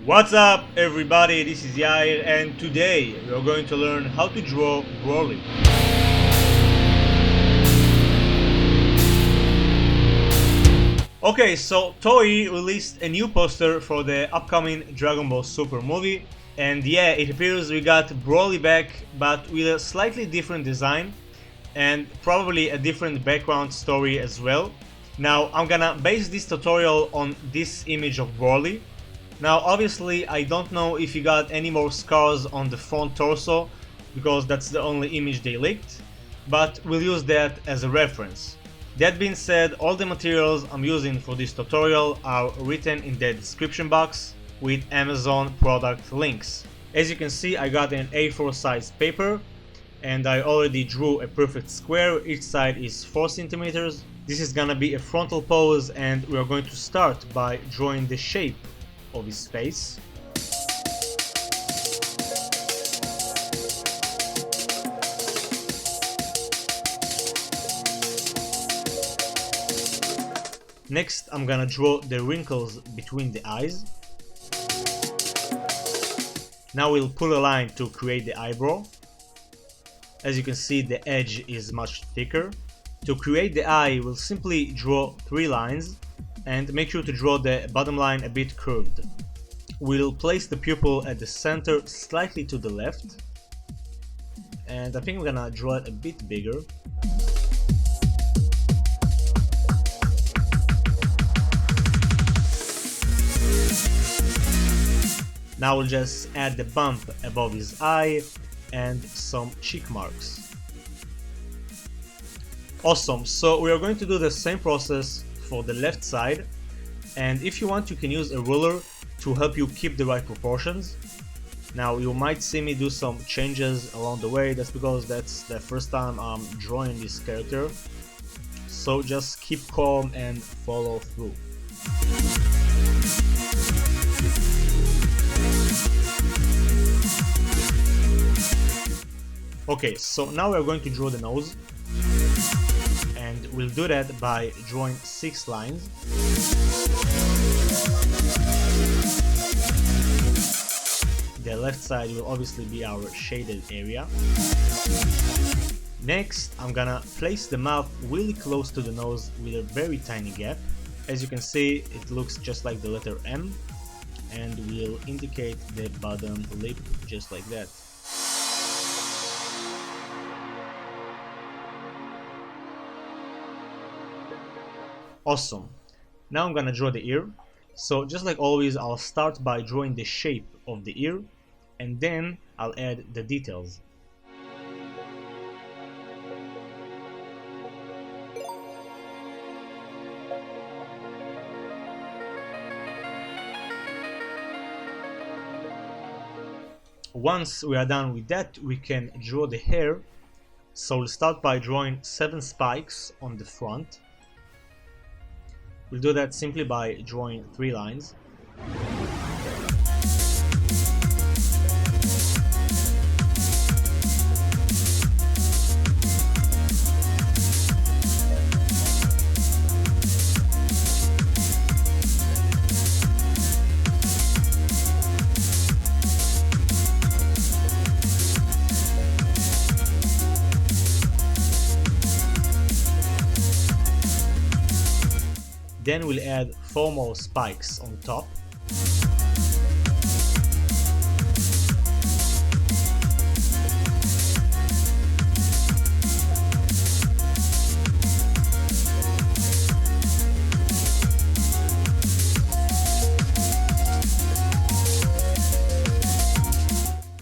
What's up everybody, this is Yair and today we are going to learn how to draw Broly. Okay, so Toei released a new poster for the upcoming Dragon Ball Super movie, and yeah, it appears we got Broly back but with a slightly different design and probably a different background story as well. Now I'm gonna base this tutorial on this image of Broly. Now obviously I don't know if he got any more scars on the front torso because that's the only image they leaked, but we'll use that as a reference. That being said, all the materials I'm using for this tutorial are written in the description box with Amazon product links. As you can see, I got an A4 size paper and I already drew a perfect square. Each side is 4 centimeters. This is gonna be a frontal pose and we are going to start by drawing the shape of his face. Next, I'm gonna draw the wrinkles between the eyes. Now we'll pull a line to create the eyebrow. As you can see, the edge is much thicker. To create the eye, we'll simply draw 3 lines and make sure to draw the bottom line a bit curved. We'll place the pupil at the center slightly to the left, and I think I'm gonna draw it a bit bigger. Now we'll just add the bump above his eye and some cheek marks. Awesome, so we are going to do the same process for the left side, and if you want you can use a ruler to help you keep the right proportions. Now you might see me do some changes along the way, that's because that's the first time I'm drawing this character, so just keep calm and follow through. Okay, so now we're going to draw the nose, and we'll do that by drawing 6 lines. The left side will obviously be our shaded area. Next, I'm gonna place the mouth really close to the nose with a very tiny gap. As you can see, it looks just like the letter M, and we'll indicate the bottom lip just like that. Awesome. Now I'm gonna draw the ear. So just like always, I'll start by drawing the shape of the ear and then I'll add the details. Once we are done with that, we can draw the hair. So we'll start by drawing 7 spikes on the front. We'll do that simply by drawing 3 lines. Then we'll add 4 more spikes on top.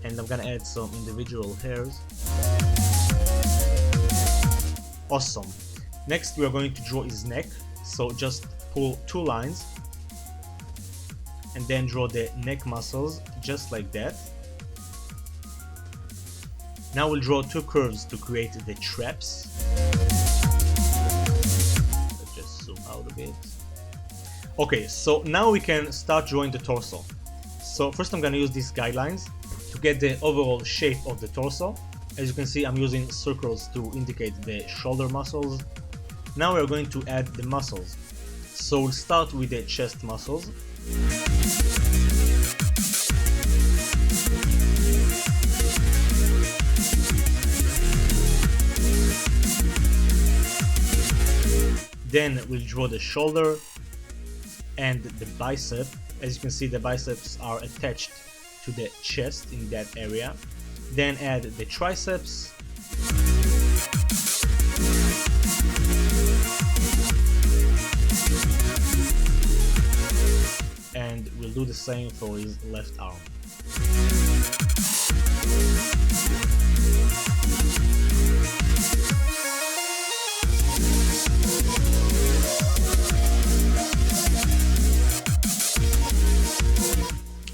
And I'm gonna add some individual hairs. Awesome. Next we are going to draw his neck. So just pull 2 lines and then draw the neck muscles just like that. Now we'll draw 2 curves to create the traps. Let's just zoom out a bit. Okay, so now we can start drawing the torso. So first I'm gonna use these guidelines to get the overall shape of the torso. As you can see, I'm using circles to indicate the shoulder muscles. Now we're going to add the muscles. So we'll start with the chest muscles. Then we'll draw the shoulder and the bicep. As you can see, the biceps are attached to the chest in that area. Then add the triceps. And we'll do the same for his left arm.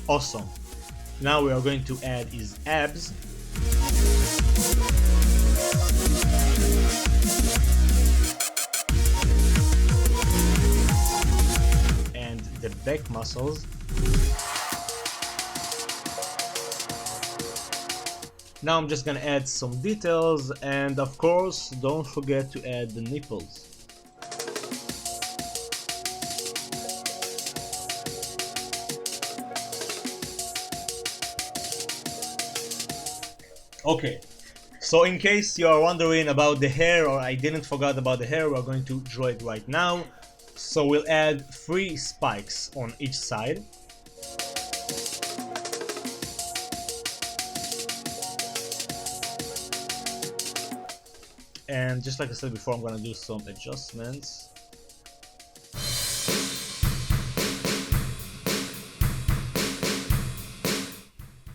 Awesome. Now we are going to add his abs. And the back muscles. Now I'm just gonna add some details, and of course don't forget to add the nipples. Okay, so in case you are wondering about the hair, or I didn't forget about the hair, we're going to draw it right now. So we'll add 3 spikes on each side. And just like I said before, I'm gonna do some adjustments.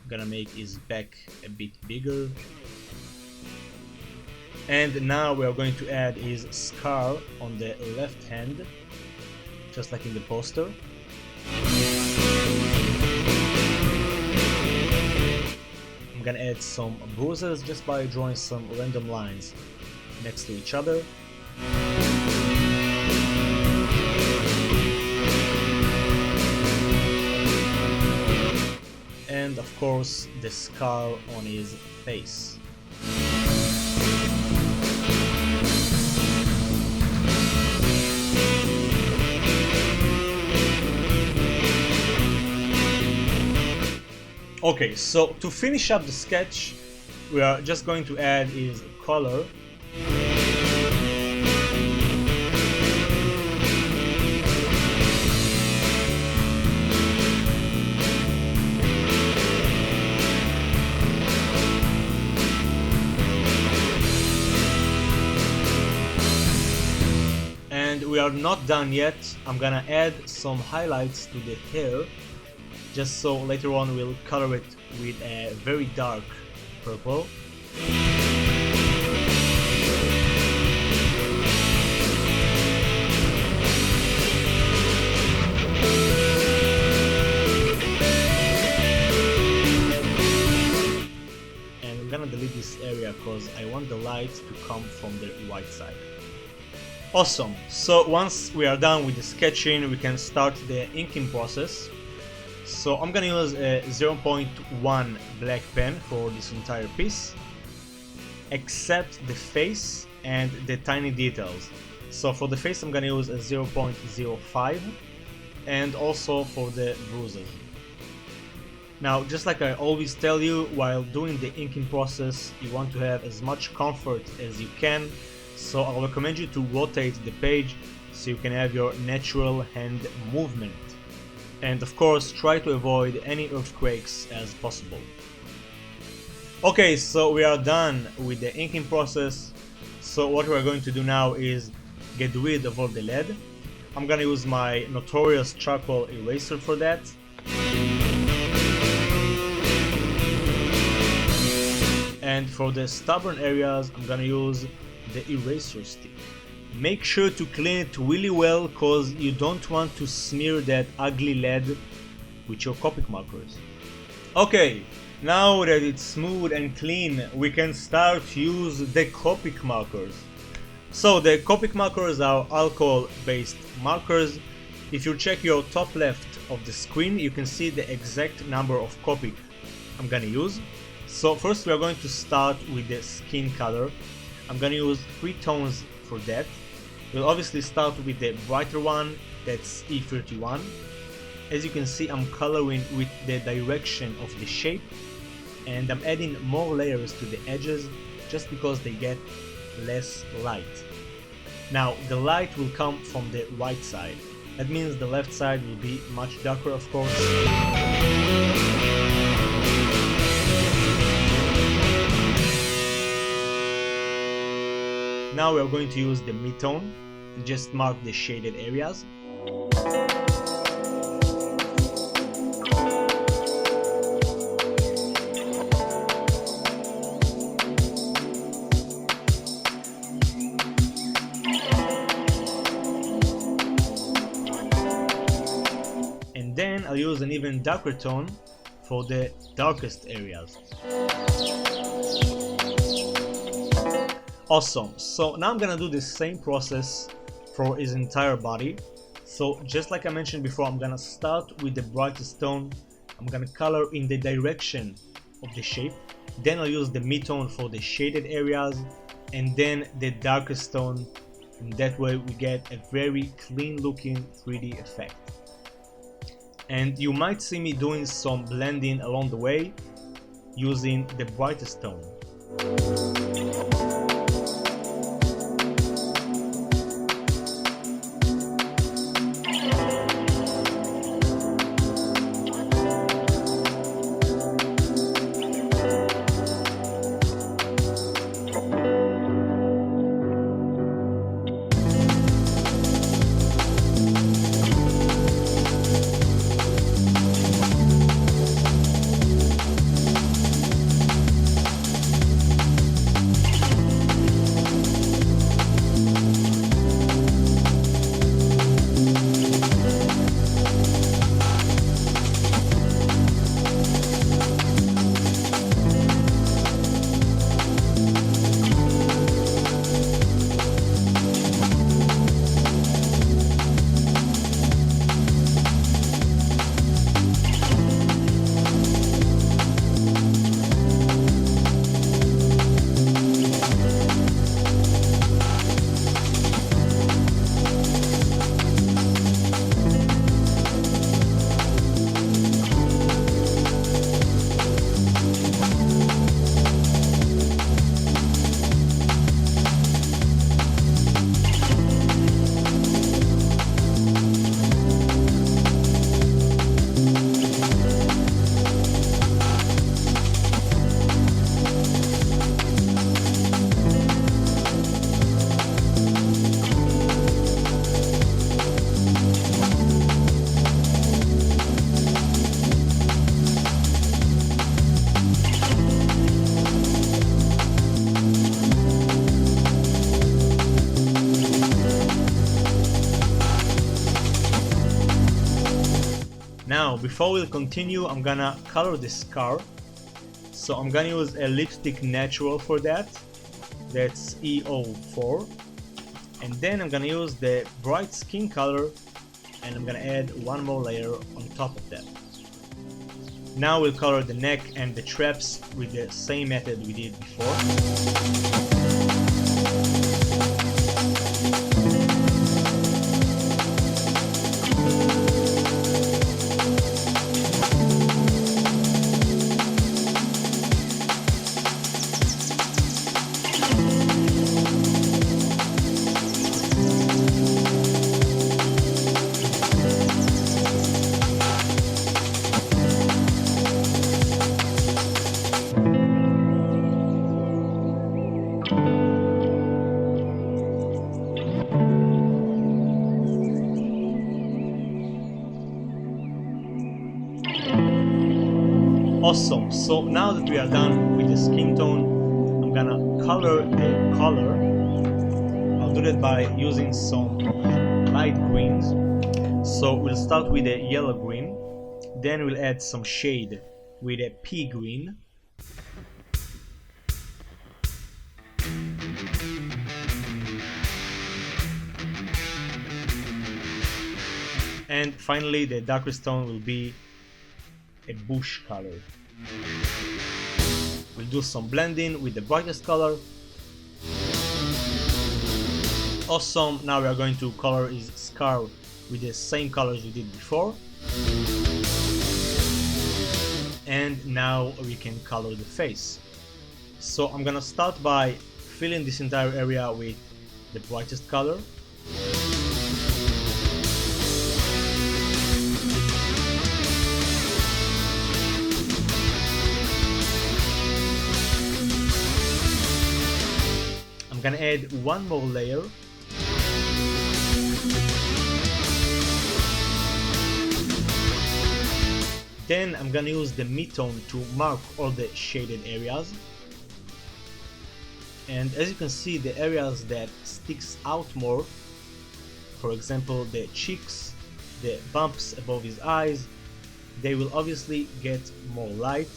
Gonna make his back a bit bigger, and now we are going to add his scar on the left hand, just like in the poster. I'm gonna add some bruises just by drawing some random lines next to each other. And of course the scar on his face. Okay, so to finish up the sketch, we are just going to add his color. We are not done yet. I'm gonna add some highlights to the hair, just so later on we'll color it with a very dark purple. And I'm gonna delete this area because I want the light to come from the right side. Awesome, so once we are done with the sketching, we can start the inking process. So I'm gonna use a 0.1 black pen for this entire piece, except the face and the tiny details. So for the face I'm gonna use a 0.05, and also for the bruises. Now, just like I always tell you, while doing the inking process, you want to have as much comfort as you can. So I'll recommend you to rotate the page so you can have your natural hand movement. And of course, try to avoid any earthquakes as possible. Okay, so we are done with the inking process. So what we're going to do now is get rid of all the lead. I'm gonna use my notorious charcoal eraser for that. And for the stubborn areas, I'm gonna use the eraser stick. Make sure to clean it really well, cause you don't want to smear that ugly lead with your Copic markers. Okay, now that it's smooth and clean, we can start to use the Copic markers. So the Copic markers are alcohol based markers. If you check your top left of the screen, you can see the exact number of Copic I'm gonna use. So first we are going to start with the skin color. I'm gonna use 3 tones for that. We'll obviously start with the brighter one, that's E31. As you can see, I'm coloring with the direction of the shape, and I'm adding more layers to the edges just because they get less light. Now the light will come from the right side. That means the left side will be much darker, of course. Now we are going to use the mid-tone and just mark the shaded areas. And then I'll use an even darker tone for the darkest areas. Awesome. So now I'm gonna do the same process for his entire body. So just like I mentioned before, I'm gonna start with the brightest tone. I'm gonna color in the direction of the shape. Then I'll use the mid-tone for the shaded areas, and then the darkest tone. And that way we get a very clean looking 3D effect. And you might see me doing some blending along the way using the brightest tone. Now, before we continue, I'm gonna color the scar. So I'm gonna use a lipstick natural for that. That's E04. And then I'm gonna use the bright skin color, and I'm gonna add one more layer on top of that. Now we'll color the neck and the traps with the same method we did before. Awesome. So now that we are done with the skin tone, I'm gonna color the color. I'll do that by using some light greens. So we'll start with a yellow green, then we'll add some shade with a pea green. And finally the darkest tone will be a bush color. We'll do some blending with the brightest color. Awesome, now we are going to color his scar with the same colors we did before. And now we can color the face. So I'm gonna start by filling this entire area with the brightest color. I'm gonna add one more layer. Then I'm gonna use the mid-tone to mark all the shaded areas. And as you can see, the areas that sticks out more, for example the cheeks, the bumps above his eyes, they will obviously get more light.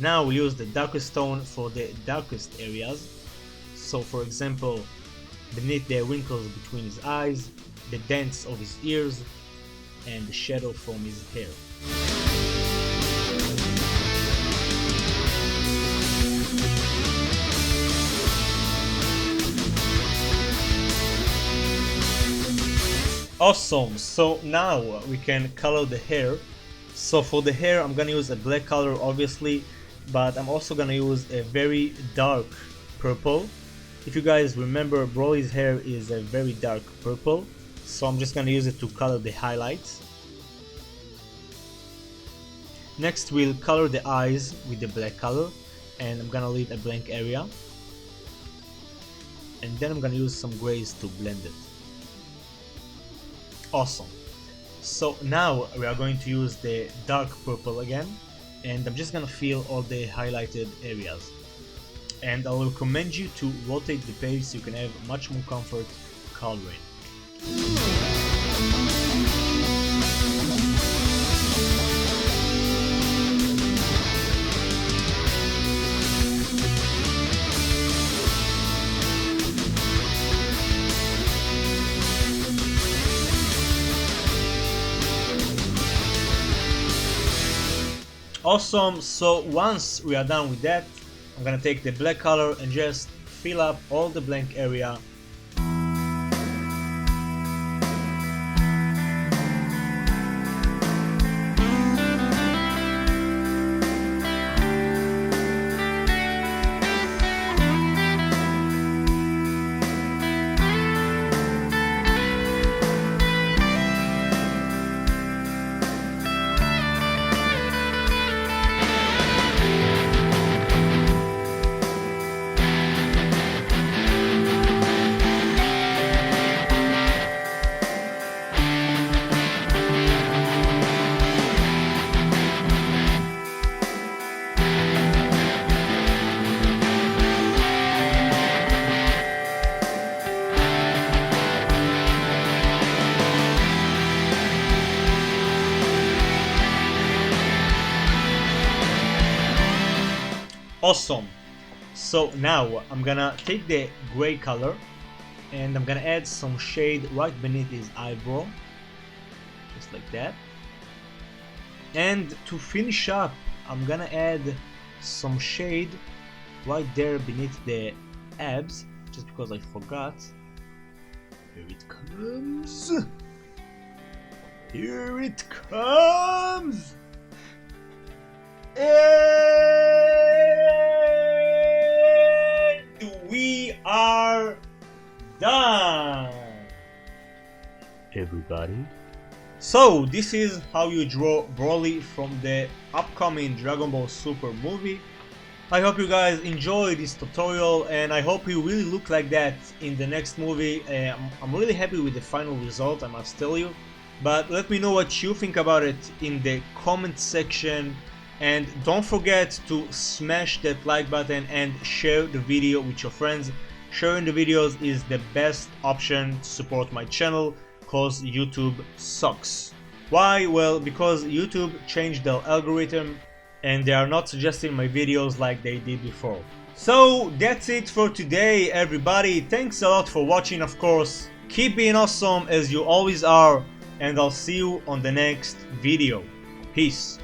Now we'll use the darkest tone for the darkest areas. So for example, beneath the wrinkles between his eyes, the dents of his ears, and the shadow from his hair. Awesome, so now we can color the hair. So for the hair I'm gonna use a black color obviously, but I'm also gonna use a very dark purple. If you guys remember, Broly's hair is a very dark purple, so I'm just gonna use it to color the highlights. Next we'll color the eyes with the black color, and I'm gonna leave a blank area, and then I'm gonna use some grays to blend it. Awesome. So now we are going to use the dark purple again, and I'm just gonna fill all the highlighted areas. And I will recommend you to rotate the page so you can have much more comfort coloring. Awesome, so once we are done with that, I'm gonna take the black color and just fill up all the blank area. Awesome. So now I'm gonna take the gray color and I'm gonna add some shade right beneath his eyebrow, just like that. And to finish up, I'm gonna add some shade right there beneath the abs, just because I forgot. Here it comes. Here it comes. And we are done, everybody. So this is how you draw Broly from the upcoming Dragon Ball Super movie. I hope you guys enjoyed this tutorial, and I hope you really look like that in the next movie. I'm really happy with the final result, I must tell you. But let me know what you think about it in the comment section. And don't forget to smash that like button and share the video with your friends. Sharing the videos is the best option to support my channel, cause YouTube sucks. Why? Well, because YouTube changed their algorithm and they are not suggesting my videos like they did before. So that's it for today, everybody. Thanks a lot for watching, of course. Keep being awesome as you always are, and I'll see you on the next video. Peace.